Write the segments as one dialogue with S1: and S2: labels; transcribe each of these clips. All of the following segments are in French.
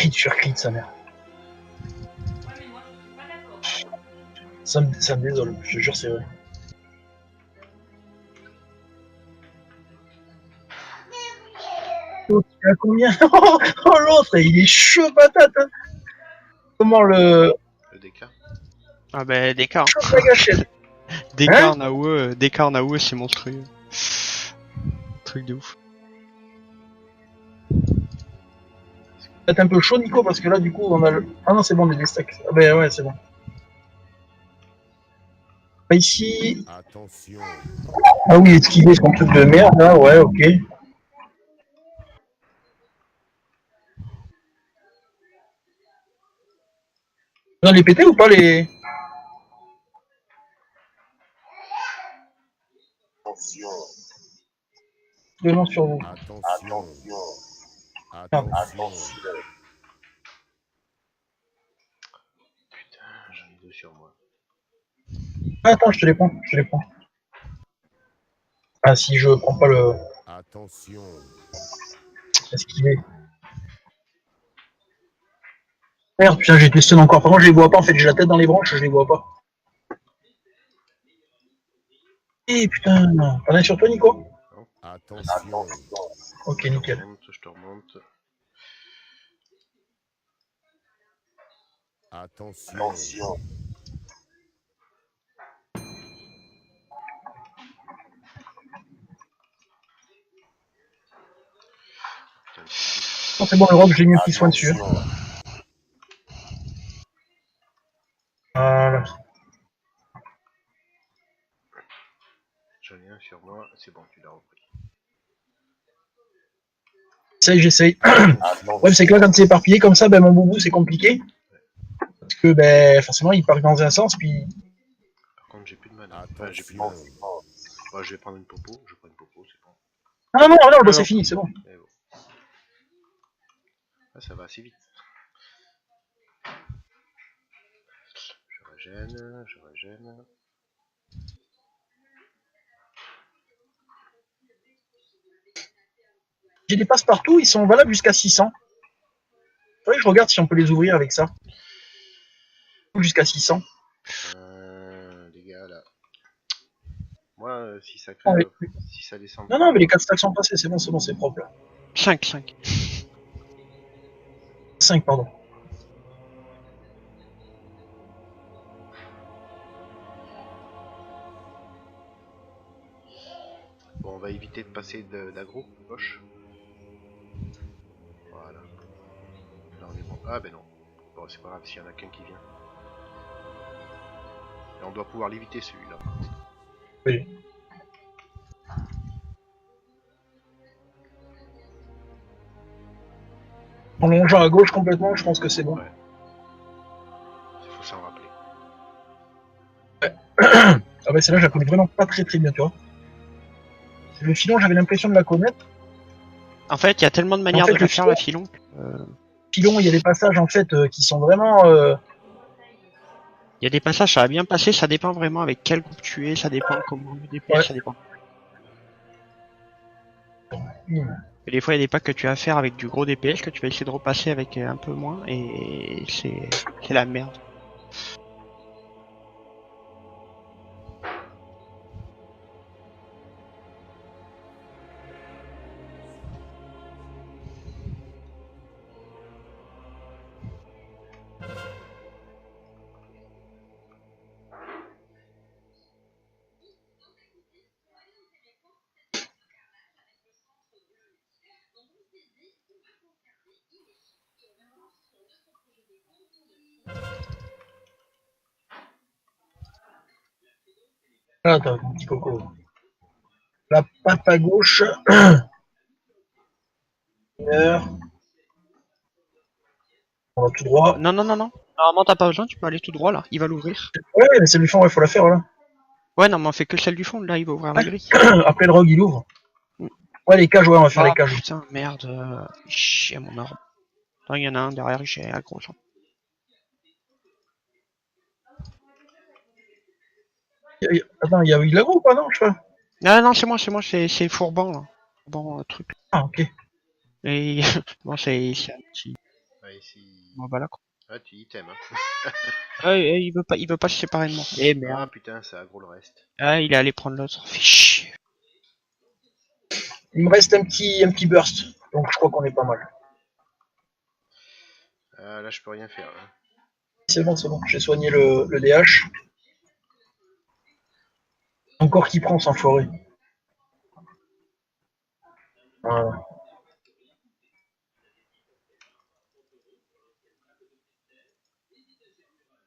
S1: Crit sur crit, sa mère. Ça me désole, je te jure, c'est vrai. L'autre, il a combien? Oh, l'autre, il est chaud patate. Hein. Comment le
S2: DK.
S3: Ah bah DK. Hein.
S1: chaud la gâchette.
S3: DK
S1: Hein
S3: en AOE c'est monstrueux. Truc de ouf.
S1: Peut-être un peu chaud, Nico, parce que là, du coup, on a le. Ah non, c'est bon, on est des stacks. Ah ben ouais, c'est bon. Ici.
S4: Attention.
S1: Ah oui, esquiver son truc de merde, là, ouais, ok. Vous en les péter ou pas les.
S4: Attention.
S1: Devant sur vous.
S4: Attention.
S1: Merde.
S4: Attention.
S2: Putain, j'en ai 2 sur moi.
S1: Attends, je te les prends, je te les prends. Ah, si je prends pas le.
S4: Attention.
S1: Esquiver. Merde, putain, j'ai testé encore. Par contre, je les vois pas, en fait, j'ai la tête dans les branches, je les vois pas. Eh putain, t'en as sur toi, Nico?
S4: Attention.
S1: Ok, nickel.
S2: Je te remonte.
S4: Attention.
S1: Non, c'est bon, Europe, j'ai mis un petit soin dessus. Voilà.
S2: J'en ai un sur moi, c'est bon, tu l'as repris.
S1: J'essaye. Ouais, c'est que là, quand c'est éparpillé comme ça, ben, mon boubou, c'est compliqué. Parce que, ben, forcément, il part dans un sens, puis.
S2: Par contre, j'ai plus de mana. Enfin, j'ai plus de mana. Ouais, je vais prendre une popo, je prends une popo, c'est bon.
S1: Ah non, non, bah, c'est fini, c'est bon.
S2: Et bon. Ah, ça va assez vite. Je régène.
S1: J'ai des passes partout, ils sont valables jusqu'à 600. Ouais, je regarde si on peut les ouvrir avec ça. Jusqu'à 600.
S2: Les gars, là. Moi, si ça crève, si ça descend.
S1: Non, non, mais les 4 stacks sont passés, c'est bon, c'est propre. Là.
S3: 5.
S1: 5, pardon.
S2: Bon, on va éviter de passer d'aggro, gauche. Voilà. Là, on est bon. Ah, ben non. Bon, c'est pas grave s'il y en a qu'un qui vient. Et on doit pouvoir l'éviter celui-là.
S1: Oui. En longeant à gauche complètement, je pense que c'est bon.
S2: Ouais. Il faut s'en rappeler.
S1: Ah bah celle-là, je la connais vraiment pas très bien, tu vois. Le filon, j'avais l'impression de la connaître.
S3: En fait, il y a tellement de manières de la faire, la filon.
S1: Filon, il y a des passages, en fait, qui sont vraiment...
S3: Il y a des passages, ça va bien passer, ça dépend vraiment avec quel groupe tu es, ça dépend comment le DPS,
S1: Ouais.
S3: ça dépend. Et des fois, il y a des packs que tu vas faire avec du gros DPS que tu vas essayer de repasser avec un peu moins, et c'est la merde.
S1: Ah, attends, mon petit coco. La patte à gauche. On va tout droit.
S3: Non. Normalement, t'as pas besoin, tu peux aller tout droit là, il va l'ouvrir.
S1: Ouais, mais celle du fond, ouais, faut la faire, là.
S3: Ouais, non, mais on fait que celle du fond, là, il va ouvrir la grille.
S1: Après, le rogue, il ouvre. Ouais, les cages, ouais, on va faire les cages.
S3: Putain, merde, chier mon orbe. Non, il y en a un derrière, j'ai aggro.
S1: Attends, il y a eu de l'agro ou pas, non, je sais pas.
S3: Non, c'est moi, c'est Fourban, là. Bon, truc.
S1: Ah, ok.
S3: Et bon, c'est un petit.
S2: Ouais, ici...
S3: Bon, voilà, quoi.
S2: Ah, tu item, hein.
S3: Ouais, il veut pas se séparer de moi. Eh
S2: Ah
S3: merde.
S2: putain, ça aggro le reste.
S3: Ah, il est allé prendre l'autre. Fait chier.
S1: Il me reste un petit burst, donc je crois qu'on est pas mal.
S2: Ah, là, je peux rien faire. Hein.
S1: C'est bon, j'ai soigné le DH. Encore qui prend sans forêt. Voilà.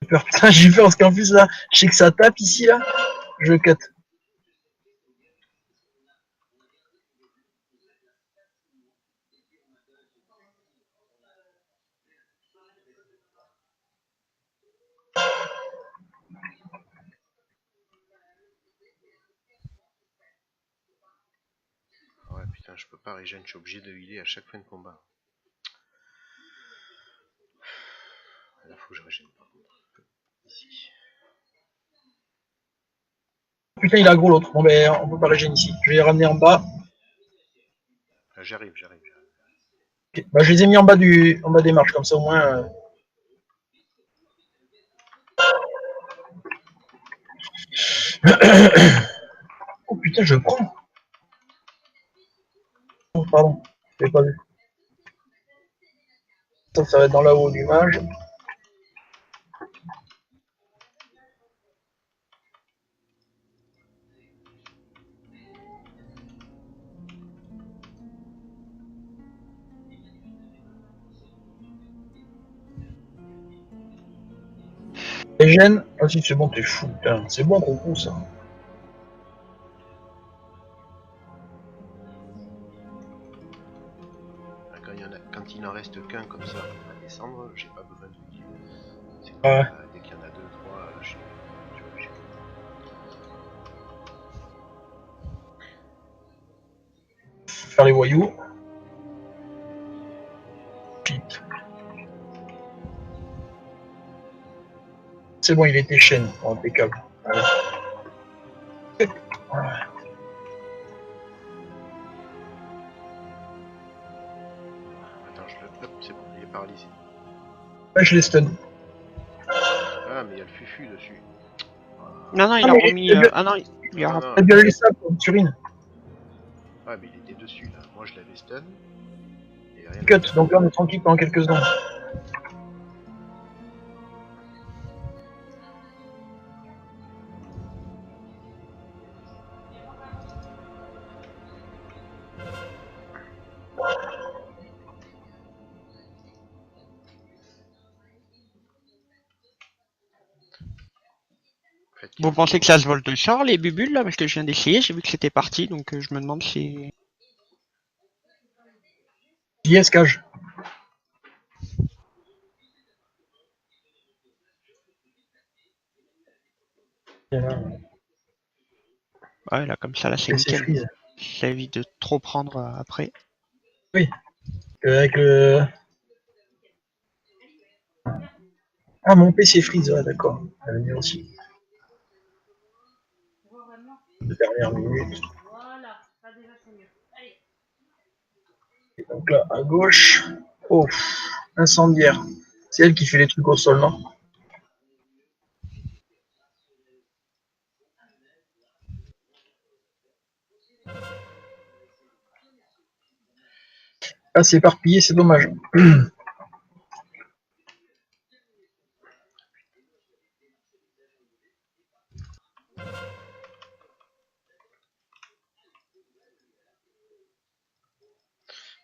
S1: J'ai peur, putain, j'ai peur parce qu'en plus là, je sais que ça tape ici là. Je cut.
S2: Ouais, putain, je peux pas régénérer, je suis obligé de healer à chaque fin de combat. Là, faut que je régène par contre. Ici.
S1: Putain, il a gros l'autre. Bon ben, on peut pas régénérer ici. Je vais les ramener en bas.
S2: Là, j'arrive.
S1: Okay. Bah, je les ai mis en bas des marches, comme ça au moins. Oh putain, je prends. Oh, pardon, je l'ai pas vu. Ça va être dans la haut du mage. Régène. Ah si, c'est bon, t'es fou, putain. C'est bon qu'on pousse ça.
S2: Quand il n'en reste qu'un comme ça à descendre, j'ai pas besoin de heal. C'est quand
S1: Ouais.
S2: dès qu'il y en a 2, 3, je suis obligé.
S1: Faire les voyous. Pite. C'est bon, il était chaîne. Oh, impeccable. Allez.
S2: Attends, hop, c'est bon, il est paralysé.
S1: Ouais, je les stun.
S2: Ah, mais il y a le fufu dessus.
S3: Non, il
S1: Ah,
S3: a
S1: mais
S3: remis. Ah non, il a
S2: Non,
S1: t'as bien les sables pour Turine.
S2: ouais, mais il était dessus là. Moi, je l'avais stun. Et rien à
S1: Cut,
S2: faire.
S1: donc là on est tranquille pendant quelques secondes.
S2: Faites
S3: Vous
S2: gaffe
S3: pensez
S2: au-
S3: que ça se vole de char, les bubules, là? Parce que je viens d'essayer, j'ai vu que c'était parti, donc je me demande si...
S1: Yes, cage.
S3: Ouais, là, comme ça, là, c'est
S1: C'est
S3: nickel.
S1: freeze.
S3: Ça évite de trop prendre après.
S1: Oui. Avec le. Ah, mon PC freeze, ouais, d'accord. Ça va venir aussi. Dernière minute. Et donc là, à gauche. Oh, incendiaire. C'est elle qui fait les trucs au sol, non? Ah, c'est éparpillé, c'est dommage.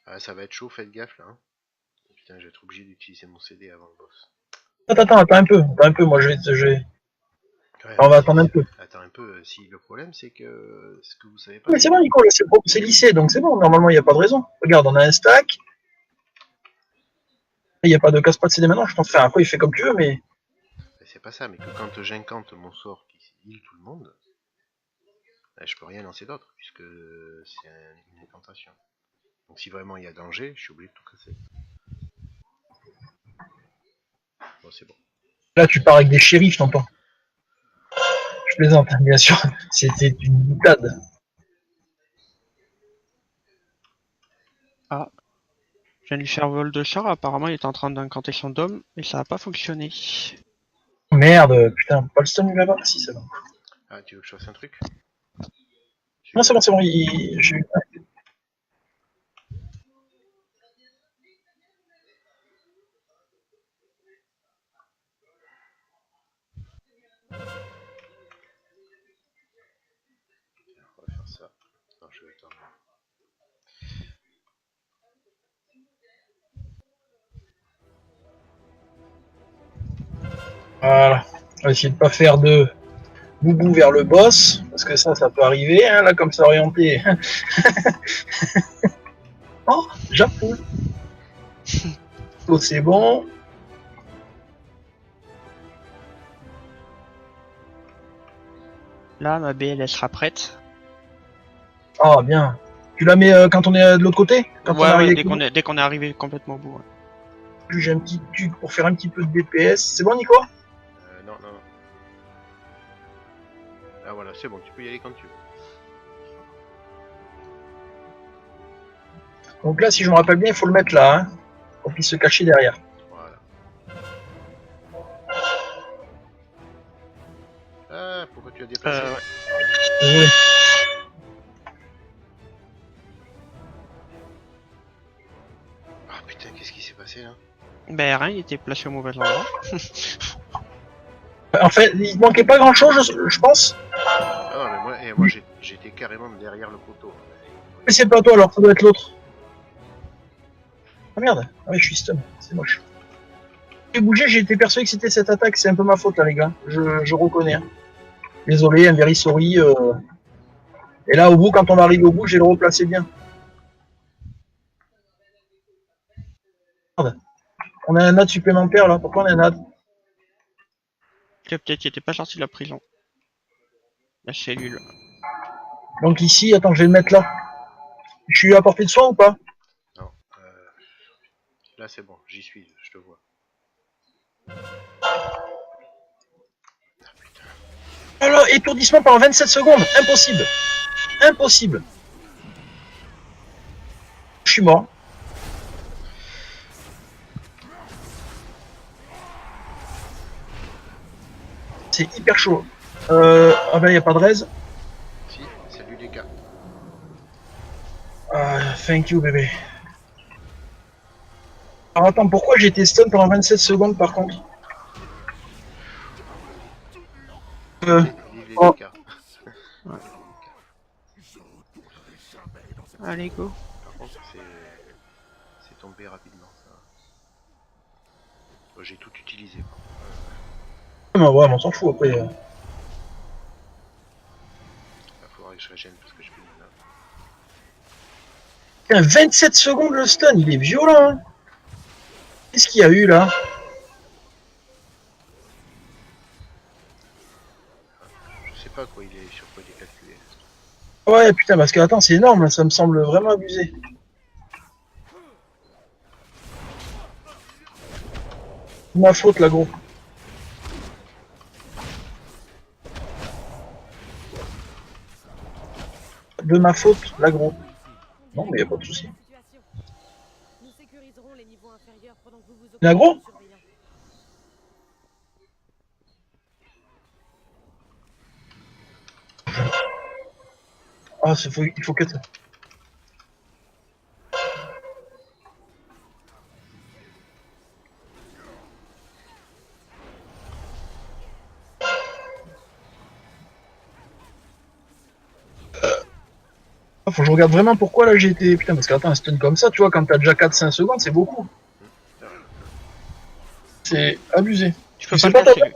S2: Ah, ça va être chaud, faites gaffe là. Hein. Putain, je vais être obligé d'utiliser mon CD avant le boss.
S1: Attends un peu, moi je vais.
S2: Ouais,
S1: On va attendre un peu.
S2: attends un peu. Si le problème, c'est que ce que vous savez pas,
S1: Mais c'est
S2: c'est
S1: bon,
S2: que
S1: Nico, c'est lissé, donc c'est bon, normalement il n'y a pas de raison. Regarde, on a un stack. Il n'y a pas de casse-pas de CD maintenant, je pense faire après, il fait comme tu veux, mais.
S2: c'est pas ça, mais que quand j'incante mon sort qui heal tout le monde, je peux rien lancer d'autre puisque c'est une incantation. Donc si vraiment il y a danger, je suis obligé de tout casser. Bon, c'est bon.
S1: Là, tu pars avec des shérifs, t'entends. Je plaisante, bien sûr. C'était une boutade.
S3: Ah. viens de lui faire vol de char, apparemment il était en train d'incanter son dôme, et ça a pas fonctionné.
S1: Merde, putain, pas le stun lui là-bas. Si, c'est bon.
S2: Ah, tu veux que je fasse un truc?
S1: Non, c'est bon, c'est bon. J'ai eu.
S2: On va faire ça. Non, je vais attendre.
S1: Voilà. On va essayer de pas faire de boubou vers le boss, parce que ça peut arriver, hein, là, comme ça orienté. Oh, Japon. Oh, c'est bon.
S3: Là, ma BL elle sera prête.
S1: Ah, bien. Tu la mets quand on est de l'autre côté, quand on est
S3: Ouais,
S1: arrivé
S3: dès qu'on est arrivé complètement au bout. Ouais.
S1: J'ai un petit truc pour faire un petit peu de DPS. C'est bon, Nico?
S2: Non, non, non. Ah voilà, c'est bon, tu peux y aller quand tu veux.
S1: Donc là, si je me rappelle bien, il faut le mettre là, hein, pour qu'il se cache derrière.
S2: Voilà. Ah, pourquoi tu as déplacé?
S3: Ouais.
S1: Désolé.
S2: Ah putain, qu'est-ce qui s'est passé là?
S3: Ben rien, il était placé au mauvais endroit.
S1: En fait, il manquait pas grand chose, je pense.
S2: Ah non, mais moi j'étais carrément derrière le poteau.
S1: Mais c'est pas toi alors, ça doit être l'autre. Ah merde, ah oui, je suis stun, c'est moche. J'ai bougé, j'ai été persuadé que c'était cette attaque, c'est un peu ma faute là, les gars. Je reconnais. Hein. Désolé, un very sorry. Et là, au bout, quand on arrive au bout, j'ai le replacé bien. Merde. On a un ad supplémentaire là, pourquoi on a un ad?
S3: Peut-être qu'il était pas sorti de la prison. La cellule.
S1: Donc ici, attends, je vais le mettre là. Je suis à portée de soin ou pas?
S2: Non, là c'est bon, j'y suis, je te vois.
S1: Alors, étourdissement pendant 27 secondes, impossible. Impossible. Je suis mort. C'est hyper chaud. Ah ben, il n'y a pas de raise.
S2: Si, salut les gars.
S1: Thank you, bébé. Alors attends, pourquoi j'ai été stun pendant 27 secondes par contre?
S2: Vive les
S1: Oh.
S2: gars.
S3: Allez, go.
S2: Par contre, c'est tombé rapidement ça. J'ai tout utilisé.
S1: Ouais, mais on s'en fout après.
S2: Il faudra que je régène parce que je suis là.
S1: Putain, 27 secondes le stun, il est violent. Hein. Qu'est-ce qu'il y a eu là?
S2: Je sais pas quoi il est, sur quoi il est calculé.
S1: Ouais, putain, parce que attends, c'est énorme, ça me semble vraiment abusé. Ma faute là, gros. De ma faute, là, gros. Non, mais y a pas de souci.
S5: Nous sécuriserons les niveaux inférieurs pendant que vous vous
S1: Il est aggro?
S5: occupez de surveillants.
S1: Ah, il faut que... Faut que je regarde vraiment pourquoi là j'ai été... Putain, parce qu'attends, un stun comme ça, tu vois, quand t'as déjà 4-5 secondes, c'est beaucoup. C'est abusé.
S3: Tu peux
S1: Je sais
S3: pas le
S1: pas,
S3: casser, lui.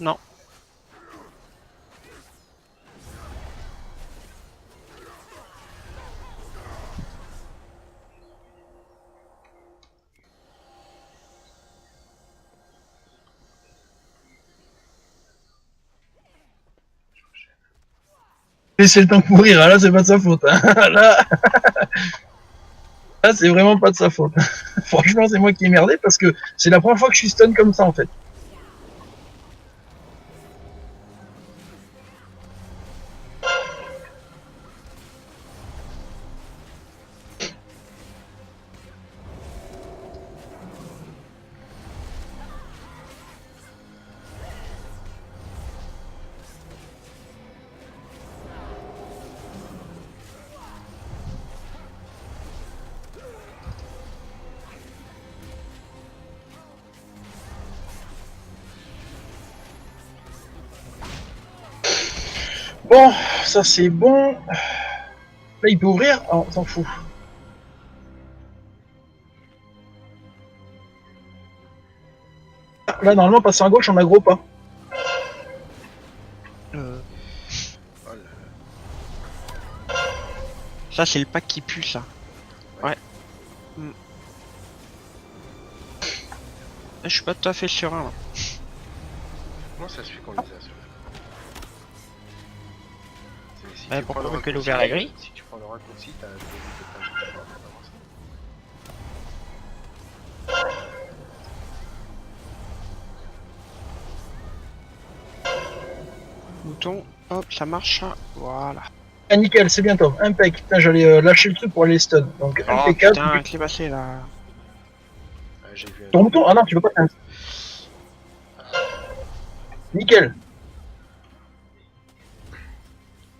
S3: Non.
S1: Laissez le temps de mourir, hein, là c'est pas de sa faute. Hein. Là c'est vraiment pas de sa faute. Franchement, c'est moi qui ai merdé parce que c'est la première fois que je suis stun comme ça en fait. Bon, ça c'est bon. Là, il peut ouvrir. Ah, on s'en fout. Là, normalement, passer à gauche, on a gros pas.
S2: Oh là là.
S3: Ça, c'est le pack qui pue, ça. Ouais. Hmm. Je suis pas tout à fait serein, là.
S2: Comment ça se fait qu'on les a ceux-là? Si
S3: Ouais,
S2: tu
S3: pourquoi
S2: prends le
S3: que
S2: raccourci,
S3: l'ouvert est gris?
S2: Si tu prends le raccourci, t'as plus vite de temps.
S3: Bouton, hop, ça marche. Voilà.
S1: Ah, nickel, c'est bien, Tom. Impec. Putain, j'allais lâcher le truc pour aller stun. Donc,
S3: Oh
S1: impeccable.
S3: putain, qu'est-ce qui s'est passé là?
S2: Ah, j'ai vu un
S1: Ton bouton? Ah non, tu peux pas. Nickel.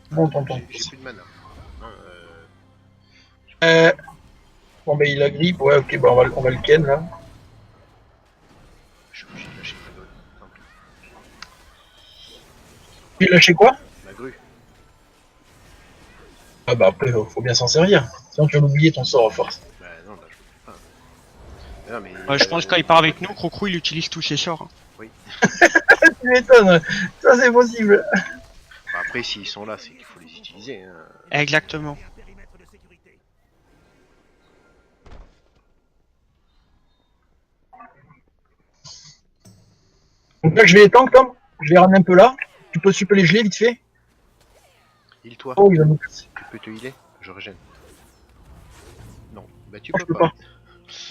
S1: Bon, tonton.
S2: J'ai plus de mana. Hein,
S1: Bon, ben, il a grippe. Ouais, ok, bon, on va le ken là.
S2: je suis obligé de lâcher ma grue. Tant pis.
S1: Tu l'as lâché quoi?
S2: Ma grue.
S1: Ah, bah, après, faut bien s'en servir. Sinon, tu vas l'oublier ton sort à force.
S2: Bah non, bah je peux pas. Mais non, mais,
S3: Je pense que quand il part avec nous, Crocrou il utilise tous ses sorts. Hein.
S1: Tu m'étonnes. Ça, c'est possible.
S2: Bah, après, s'ils sont là, c'est qu'il faut les utiliser. Hein.
S3: Exactement.
S1: Donc là, je vais les tank, Tom. Je vais les ramener un peu là. Tu peux super les geler vite fait.
S2: Heal-toi.
S1: Oh, il va nous.
S2: Tu peux te healer? Je régène. Non, bah tu
S1: Oh,
S2: peux
S1: je peux
S2: pas.
S1: pas.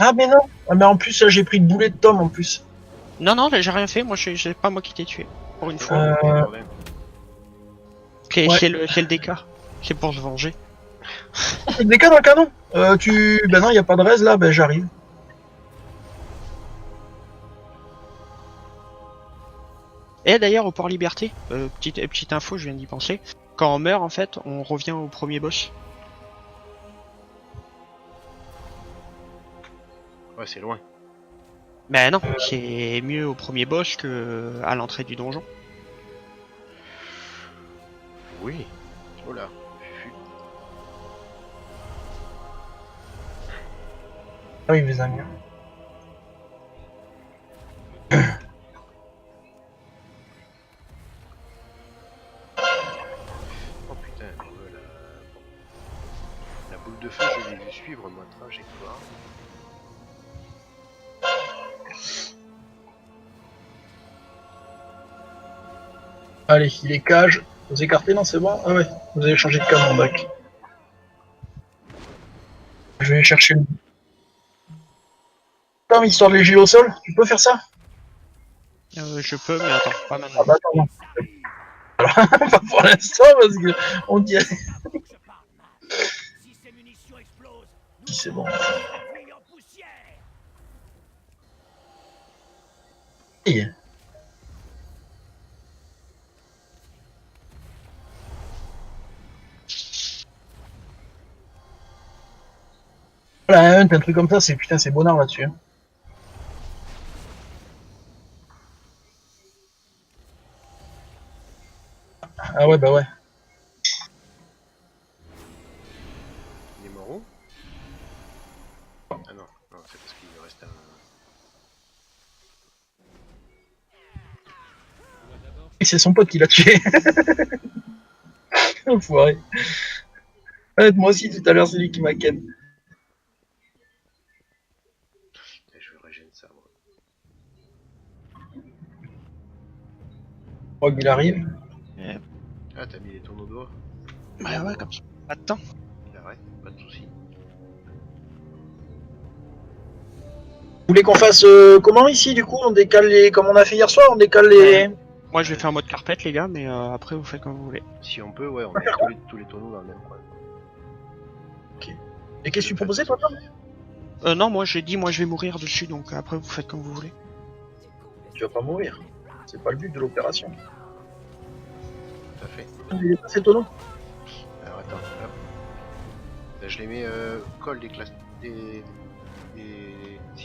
S1: Ah, mais non. Ah, mais en plus, là, j'ai pris le boulet de Tom en plus.
S3: Non, non, j'ai rien fait, moi j'ai pas moi qui t'ai tué. Pour une fois.
S2: Bordel.
S3: C'est
S1: ouais.
S3: c'est le DK. C'est pour se venger.
S1: Des cas dans le canon. Ben non, il n'y a pas de raise là. Ben j'arrive.
S3: Et d'ailleurs, au Port Liberté, petite info, je viens d'y penser. Quand on meurt, en fait, on revient au premier boss.
S2: Ouais, c'est loin.
S3: Mais non, c'est mieux au premier boss que à l'entrée du donjon.
S2: Oui. Oh là. Fufu.
S1: Ah oui, les amis.
S2: Oh putain, la boule de feu, je l'ai vu suivre ma trajectoire.
S1: Allez, il est cage. Vous écartez, non, c'est bon? Ah ouais, vous avez changé de canon, bac. Je vais chercher le. Tom, histoire de les geler au sol, tu peux faire ça?
S3: Je peux, mais attends, pas maintenant.
S1: Ah bah attends, non. Alors, pas pour l'instant, parce que on dirait. Si c'est bon. Hey. Voilà, un truc comme ça, c'est putain, c'est bonnard là-dessus. Hein. Ah ouais, bah ouais.
S2: Il est mort où? Ah non, non, c'est parce qu'il lui reste un.
S1: Et c'est son pote qui l'a tué. Enfoiré. Ouais, moi aussi, tout à l'heure, c'est lui qui m'a ken.
S2: Je vais régénérer ça, moi.
S1: Je crois qu'il arrive.
S2: Ah, t'as mis les tourneaux d'eau?
S3: Bah ouais, comme ça. Pas de temps.
S2: Ouais, pas de soucis.
S1: Vous voulez qu'on fasse comment ici, du coup? On décale les. Comme on a fait hier soir, on décale les.
S3: Moi je vais faire un mode carpette les gars, mais après vous faites comme vous voulez.
S2: Si on peut, ouais, on met tous les tonneaux dans le même coin.
S1: Et qu'est-ce que tu proposais, toi, Tom?
S3: Non, moi j'ai dit, moi je vais mourir dessus, donc après vous faites comme vous voulez.
S1: Tu vas pas mourir. C'est pas le but de l'opération.
S2: Tout à fait.
S1: Il est pas ces tonneaux.
S2: Alors attends, hop. Là, je les mets, colle des classes. Si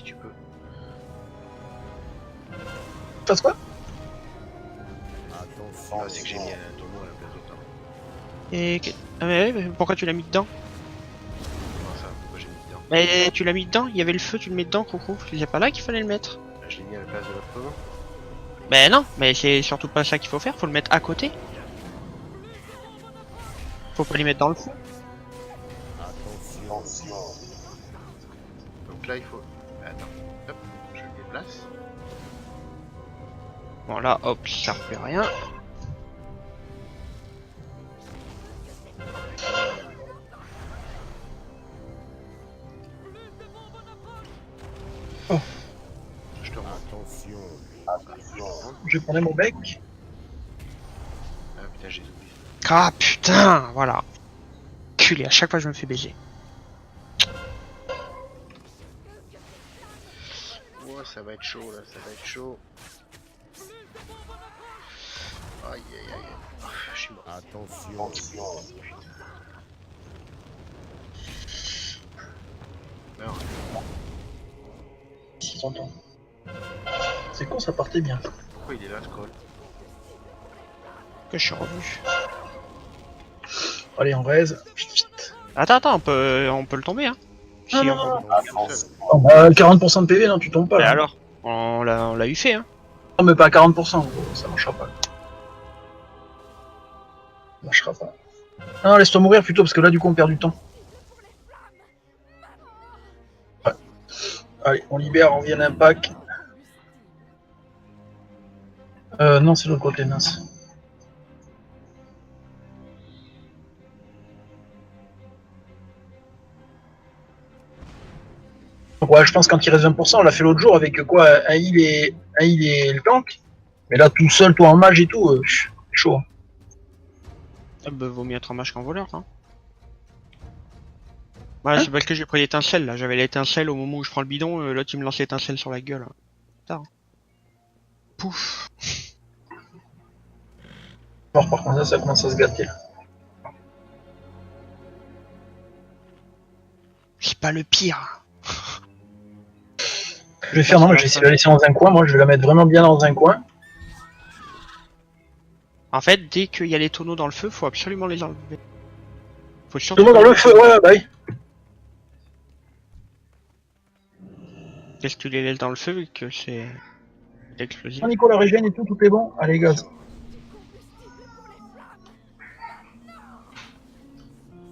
S2: tu peux.
S1: Fasse quoi?
S4: Attention.
S2: Ah, c'est que j'ai mis un tonneau à la place d'autant.
S3: Et... Ah mais pourquoi tu l'as mis dedans?
S2: Comment ça? Pourquoi j'ai mis dedans?
S3: Mais tu l'as mis dedans, il y avait le feu, tu le mets dedans, coucou. C'est pas là qu'il fallait le mettre.
S2: Là, je l'ai mis à la place de l'autre tonneau.
S3: Mais non, mais c'est surtout pas ça qu'il faut faire, faut le mettre à côté. Faut pas les mettre dans le feu.
S4: Attention.
S2: Donc là, il faut... Attends, hop, je le déplace.
S3: Bon là, hop, ça sert plus à rien.
S2: Je te rends.
S4: Attention.
S1: Je prenais mon bec.
S2: Ah putain, j'ai oublié.
S3: Ah putain, voilà. Culé, à chaque fois je me fais baiser.
S2: Oh, ça va être chaud là, ça va être chaud. Aïe aïe aïe. Oh, je suis mort.
S4: Attention.
S2: Meurs.
S1: Si t'entends. C'est con, ça partait bien.
S2: Pourquoi il est là, Scroll?
S3: Que je suis revenu.
S1: Allez, en raise.
S3: Attends, on peut le tomber, hein. Si,
S1: non,
S3: on-
S1: non.
S2: Tout seul.
S1: Oh, bah, 40% de PV, non, tu tombes pas.
S3: Mais
S1: Là.
S3: alors, on l'a eu fait, hein.
S1: Non, mais pas à 40%, gros, ça marchera pas. Ça marchera pas. Non, laisse-toi mourir plutôt, parce que là, du coup, on perd du temps. Ouais. Allez, on libère, on vient d'un pack. Non, c'est l'autre côté, mince. Donc, ouais, je pense quand il reste 20%, on l'a fait l'autre jour avec quoi, un heal et le tank. Mais là, tout seul, toi en mage et tout, c'est chaud.
S3: Ah bah, vaut mieux être en mage qu'en voleur, hein. Ouais, c'est parce que j'ai pris l'étincelle, là. J'avais l'étincelle au moment où je prends le bidon, l'autre il me lance l'étincelle sur la gueule. Putain. Pouf.
S1: Alors, par contre, là, ça commence à se gâter.
S3: C'est pas le pire.
S1: Je vais faire, non, je vais essayer de la laisser dans un coin. Moi, je vais la mettre vraiment bien dans un coin.
S3: En fait, dès qu'il y a les tonneaux dans le feu, faut absolument les enlever. Faut
S1: Tout
S3: surtout
S1: le monde
S3: pas
S1: dans
S3: les-
S1: le feu, ouais, bah oui.
S3: Qu'est-ce que tu les laisses dans le feu vu que c'est explosif.
S1: Ah, Nicolas régène et tout, tout est bon. Allez, gaz.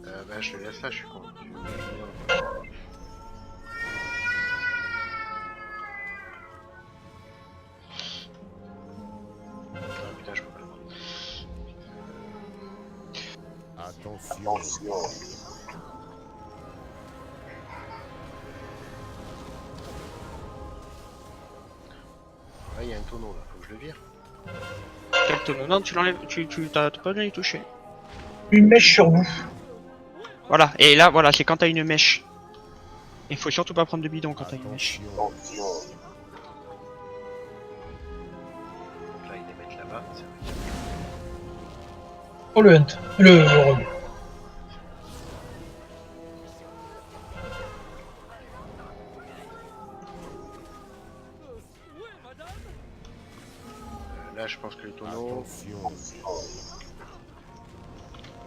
S2: Bah, je le laisse là, je suis con. Je mets dans le feu. Ah putain, je peux pas le prendre.
S4: Attention.
S2: Là, il y a un tonneau là, faut que je le vire.
S3: Quel tonneau? Non, tu l'enlèves, t'as pas besoin d'y toucher.
S1: Une mèche sur vous.
S3: Voilà, et là, voilà, c'est quand t'as une mèche. Il faut surtout pas prendre de bidon quand t'as une mèche.
S4: Attention.
S2: Donc là, ils les mettent là-bas. Ça va être-
S1: Oh, le hunt. Le rogue.
S2: Là, je pense que les tonneaux.
S4: Attention.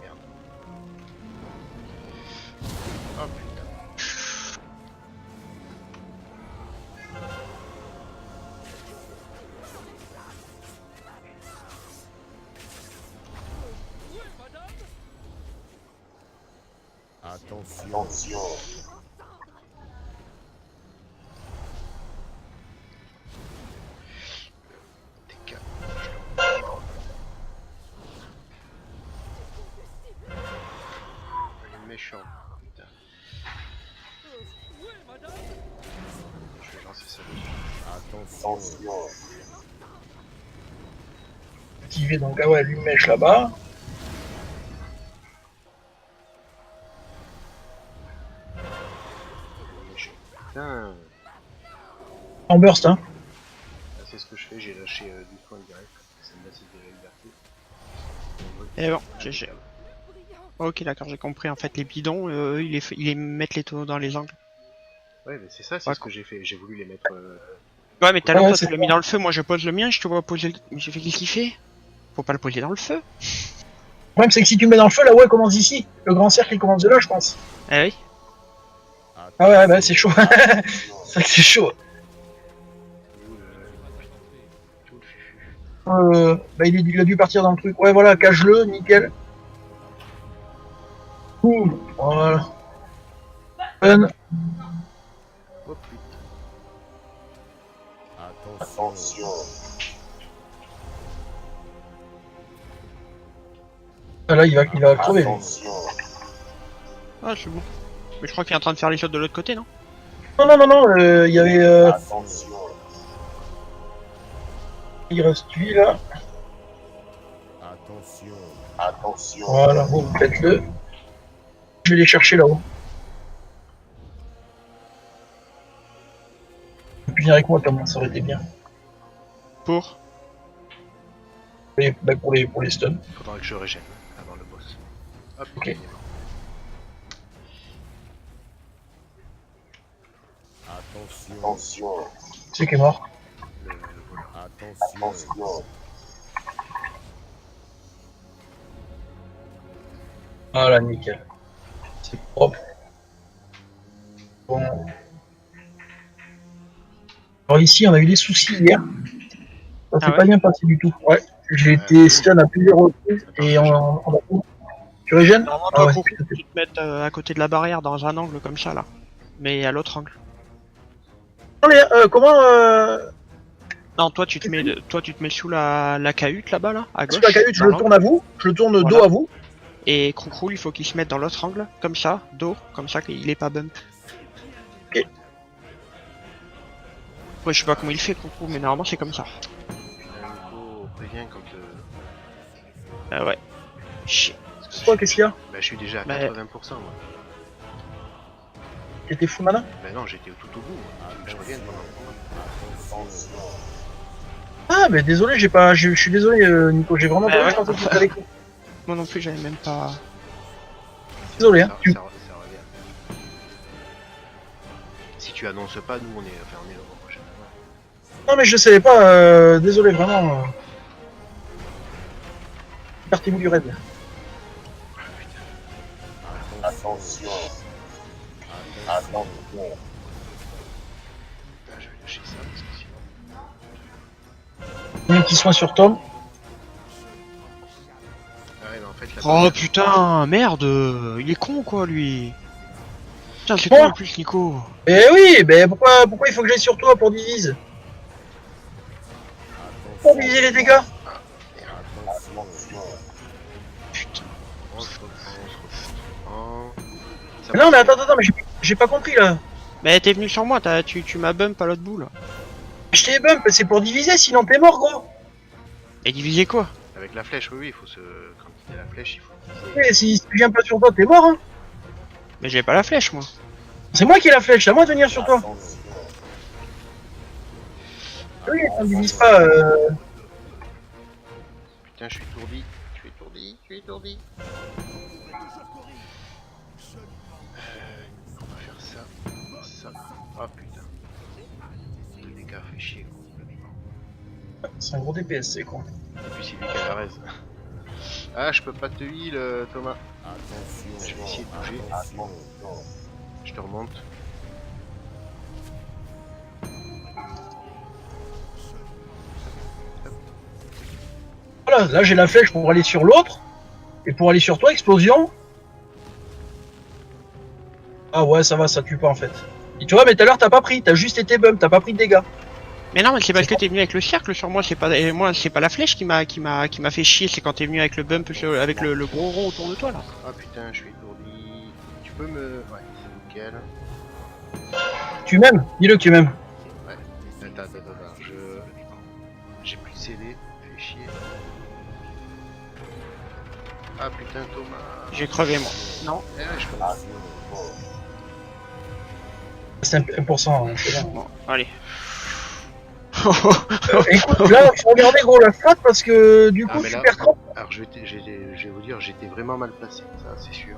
S2: Merde. Oh putain.
S4: Attention.
S2: T'es calme. Il est méchant. Putain. Je vais lancer ça dessus.
S4: Attention.
S1: Activé, donc, ah ouais, une mèche là-bas.
S2: Il est méchant. Putain.
S1: En burst, hein.
S2: Là, c'est ce que je fais, j'ai lâché du soin direct. Ça me laisse de la liberté.
S3: Et bon, GG. Ok, d'accord, j'ai compris. En fait, les bidons, ils mettent les tonneaux dans les angles.
S2: Ouais, mais c'est ça, c'est
S3: Ouais,
S2: ce que j'ai fait. J'ai voulu les mettre.
S3: Ouais, mais tout à l'heure,
S1: Ouais,
S3: toi,
S1: c'est
S3: tu l'as mis dans le feu. Moi, je pose le mien, je te vois poser le... Mais j'ai fait qu'est-ce qu'il fait? Faut pas le poser dans le feu.
S1: problème, c'est que si tu mets dans le feu, la ouais commence ici. Le grand cercle, il commence de là, je pense.
S3: Eh oui.
S1: Ah ouais, bah c'est chaud. C'est vrai que c'est chaud. Bah il a dû partir dans le truc. Ouais, voilà, cache-le, nickel. Ouh, voilà. Fun.
S2: Oh putain.
S4: Attention.
S1: Ah, là, il va crever. Lui.
S3: Ah, c'est bon. Mais je crois qu'il est en train de faire les choses de l'autre côté, non?
S1: Non, il y avait... il reste lui, là.
S4: Attention.
S1: Voilà, bon, faites-le. Je vais les chercher là-haut. Tu peux venir avec moi, Tom, ça aurait été bien.
S3: Pour?
S1: Bah, pour les stuns.
S2: Faudra que je régène avant le boss. Hop,
S1: Ok.
S2: il est mort.
S4: Attention.
S1: C'est qui est mort.
S2: Le voleur.
S4: Attention.
S1: Voilà, nickel. C'est propre. Bon. Alors ici, on a eu des soucis hier. Ça s'est
S3: Ah ouais
S1: pas bien passé du tout. Ouais. J'ai été stun à plusieurs reprises et on a... Tu régènes?
S3: Normalement,
S1: Ah
S3: toi,
S1: ouais,
S3: pour
S1: putain,
S3: tu te mettre à côté de la barrière dans un angle comme ça, là. Mais à l'autre angle.
S1: comment
S3: Non, toi, tu te mets sous la cahute là-bas, là, à gauche.
S1: sur la cahute, je
S3: dans
S1: le
S3: l'angle.
S1: tourne à vous, je le tourne
S3: Voilà.
S1: dos à vous.
S3: Et Croucroul, il faut qu'il se mette dans l'autre angle, comme ça, dos, comme ça qu'il est pas bump.
S1: Ok.
S3: Ouais, je sais pas comment il fait, Croucroul, mais normalement c'est comme ça.
S2: Nico, préviens quand...
S3: Ouais. Chier.
S1: Toi, qu'est-ce qu'il y a?
S2: Bah, je suis déjà à
S3: Bah,
S2: 80%, moi.
S1: T'étais fou mana?
S2: Bah non, j'étais tout au bout, moi. Je reviens pendant le combat.
S1: Ah, mais désolé, je suis désolé, Nico, j'ai vraiment
S3: Bah
S1: pas vu,
S3: ouais.
S1: je pensais que tu avec nous.
S3: Moi non plus, j'avais même pas...
S1: Désolé, hein.
S2: Ça revient. Si tu annonces pas, nous on est le mois prochain.
S1: Non, mais je savais pas, désolé, vraiment. Partez-vous du raid.
S4: Attention.
S2: Ah, je vais lâcher ça parce que sinon.
S1: Un petit soin sur Tom.
S2: Ah ouais, mais en fait, la
S3: Oh putain, merde, il est con quoi lui. Putain, c'est
S1: Bon.
S3: toi en plus, Nico.
S1: Eh oui, mais pourquoi il faut que j'aille sur toi pour divise? Pour diviser les dégâts?
S2: Putain, on se reprend. Ça
S1: Mais non, mais
S2: marche.
S1: attends, mais j'ai pas compris là.
S3: Mais t'es venu sur moi, tu m'as bump à l'autre bout là.
S1: Je t'ai bump, c'est pour diviser, sinon t'es mort, gros.
S3: Et diviser quoi?
S2: Avec la flèche, oui, il faut se. Quand il y a la flèche, il faut.
S1: Et si tu viens pas sur toi, t'es mort, hein.
S3: Mais j'ai pas la flèche moi.
S1: C'est moi qui ai la flèche, c'est à moi de venir sur toi. Oui, on divise pas.
S2: Putain, je suis étourdi. On va faire ça. Oh putain. Le dégât fait chier, quoi.
S1: C'est un gros DPS, c'est con.
S2: Et puis c'est lui qui a la raise. Ah, je peux pas te heal, Thomas. Je vais essayer de bouger. Je te remonte.
S1: Voilà, là j'ai la flèche pour aller sur l'autre. Et pour aller sur toi, explosion. Ah ouais, ça va, ça tue pas en fait. Et tu vois, mais tout à l'heure t'as pas pris, t'as juste été bump, t'as pas pris de dégâts.
S3: Mais non, mais c'est parce que t'es venu avec le cercle sur moi, c'est pas la flèche qui m'a fait chier, c'est quand t'es venu avec le bump avec le gros rond autour de toi là.
S2: Ah putain, je suis étourdi. Tu peux me. Ouais, c'est nickel.
S1: Tu m'aimes? Dis-le que tu m'aimes.
S2: Ouais. Attends. J'ai plus de CD. Fais chier. Ah putain, Thomas.
S3: J'ai crevé moi. Non.
S2: Eh ouais, je commence.
S1: C'est 1%, hein, c'est bon.
S3: Bon, allez.
S1: Écoute, là, faut regarder gros la strat parce que du
S2: Ah,
S1: coup
S2: mais
S1: tu
S2: là-
S1: perds trop.
S2: Alors je vais vous dire, j'étais vraiment mal placé, ça c'est sûr.